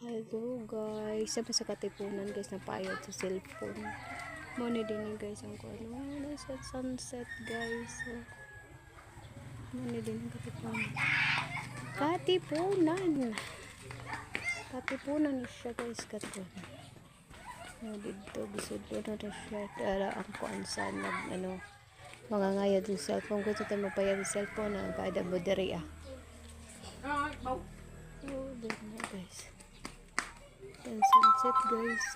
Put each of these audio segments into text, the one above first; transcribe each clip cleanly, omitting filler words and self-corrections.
Hello guys, sabi sa katipunan guys na payod sa cellphone. Muna din guys ang ano, nasa sunset guys. Muna din ang katipunan. Katipunan siya guys katipunan. Dito bisod na siya tara ang kuansa nag ano mga ngayad sa cellphone ko tayo mapayad sa cellphone na paada mo diri ah. Oh, dito na guys. And sunset guys.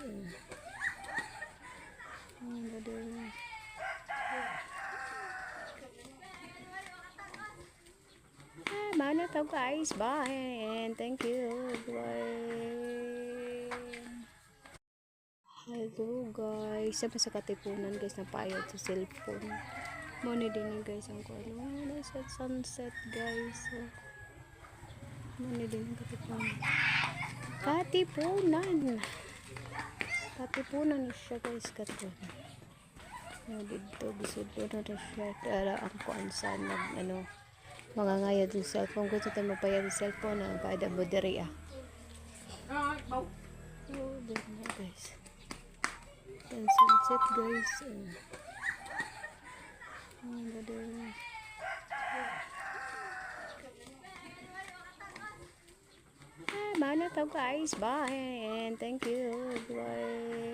Mana to guys. Bye and thank you. Bye. Hello guys. Sabi sa katipunan guys na payod sa cellphone. Muna din guys ang ano, nasa sunset guys. Muna din ang katipunan. Katipunan siya guys katipunan. Dito bisod na siya tara ang kuansa nag ano mga ngayad sa cellphone ko tayo mapayad sa cellphone na paada mo diri ah. Oh, dito na guys. And sunset guys. Mana to guys. Bye and thank you. Bye.